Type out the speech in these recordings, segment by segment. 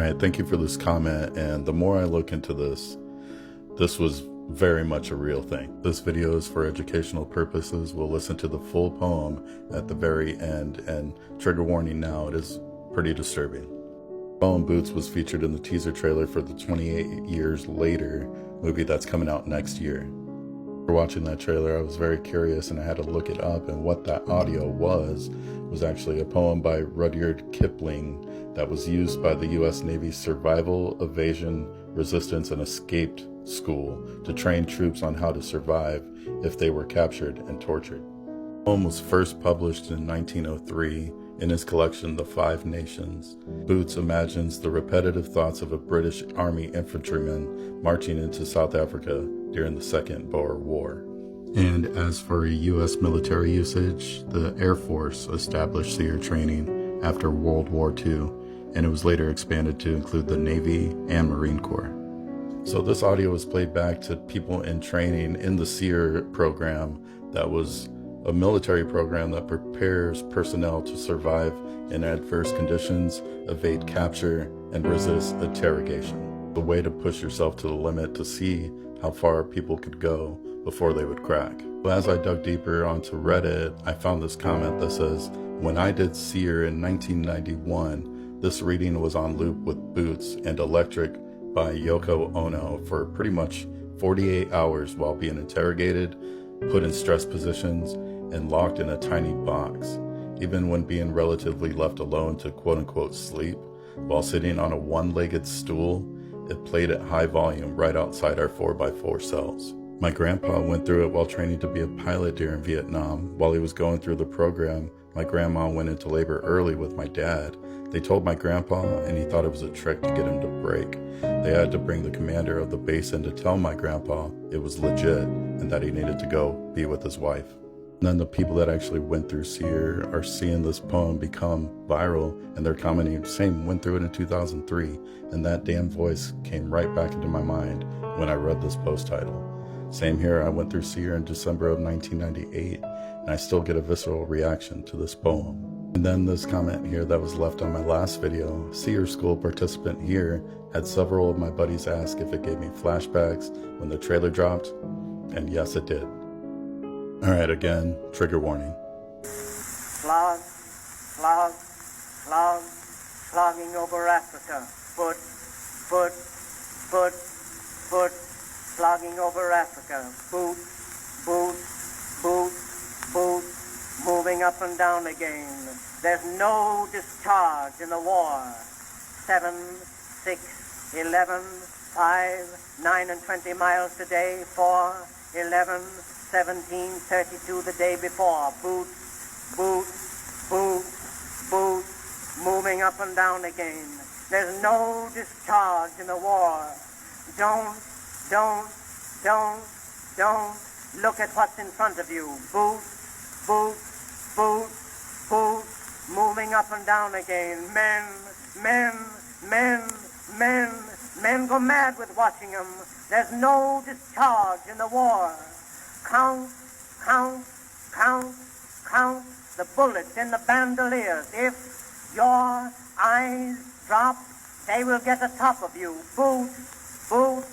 All right, thank you for this comment. And the more I look into this, this was very much a real thing. This video is for educational purposes. We'll listen to the full poem at the very end, and trigger warning now, it is pretty disturbing. Poem Boots was featured in the teaser trailer for the 28 Years Later movie that's coming out next year. After watching that trailer, I was very curious and I had to look it up, and what that audio was actually a poem by Rudyard Kipling that was used by the U.S. Navy's Survival, Evasion, Resistance, and Escaped School to train troops on how to survive if they were captured and tortured. The poem was first published in 1903 in his collection, The Five Nations. Boots imagines the repetitive thoughts of a British Army infantryman marching into South Africa during the Second Boer War. And as for U.S. military usage, the Air Force established SERE training after World War II, and it was later expanded to include the Navy and Marine Corps. So this audio was played back to people in training in the SERE program that was a military program that prepares personnel to survive in adverse conditions, evade capture, and resist interrogation. The way to push yourself to the limit to see how far people could go before they would crack. As I dug deeper onto Reddit, I found this comment that says, "When I did SERE in 1991, this reading was on loop with Boots and Electric by Yoko Ono for pretty much 48 hours while being interrogated, put in stress positions, and locked in a tiny box. Even when being relatively left alone to quote-unquote sleep, while sitting on a one-legged stool, it played at high volume right outside our 4x4 cells. My grandpa went through it while training to be a pilot during Vietnam. While he was going through the program, my grandma went into labor early with my dad. They told my grandpa, and he thought it was a trick to get him to break. They had to bring the commander of the base in to tell my grandpa it was legit and that he needed to go be with his wife." And then the people that actually went through SERE are seeing this poem become viral, and they're commenting, "Same, went through it in 2003, and that damn voice came right back into my mind when I read this post title. Same here, I went through SERE in December of 1998, and I still get a visceral reaction to this poem." And then this comment here that was left on my last video, "SERE school participant here had several of my buddies ask if it gave me flashbacks when the trailer dropped, and yes it did." Alright, again, trigger warning. Slog, slog, slog, slogging over Africa. Foot, foot, foot, foot, slogging over Africa. Boot, boot, boot, boot, moving up and down again. There's no discharge in the war. 7, 6, 11, 5, 9 and 20 miles today. 4, 11, 17, 32 the day before. Boot, boot, boot, boot, moving up and down again. There's no discharge in the war. Don't look at what's in front of you. Boot, boot, boot, boot, moving up and down again. Men go mad with watching them. There's no discharge in the war. Count the bullets in the bandoliers. If your eyes drop, they will get atop of you. Boot, boot,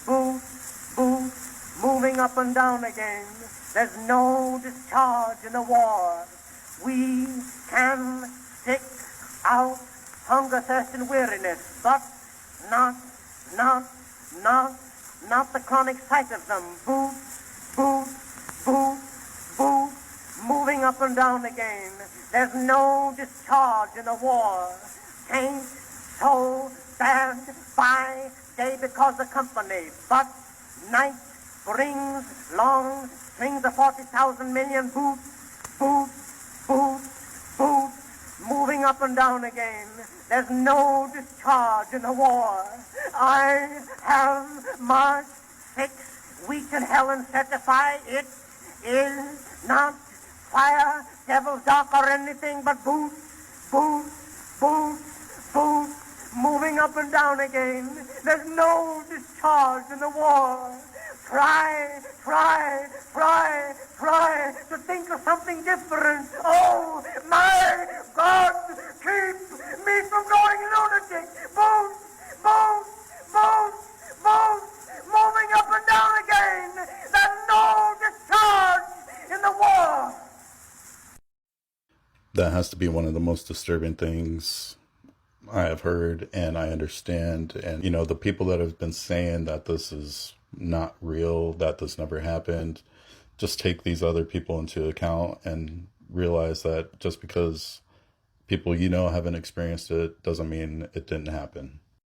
boot, boot, moving up and down again. There's no discharge in the war. We can stick out hunger, thirst, and weariness, but not the chronic sight of them. Boot, boot, boot, boot, moving up and down again. There's no discharge in the war. Tain't so bad by day because the company, but night brings long strings of 40,000 million. Boot, boot, boot, boot, moving up and down again. There's no discharge in the war. I have marched 6 weeks in hell and certify it is not fire, devil's dark, or anything but boot, boot, boot, boot, moving up and down again. There's no discharge in the war. Try to think of something different. Oh, my God, keep me from going lunatic. Boot, That has to be one of the most disturbing things I have heard, and I understand. And, the people that have been saying that this is not real, that this never happened, just take these other people into account and realize that just because people haven't experienced it doesn't mean it didn't happen.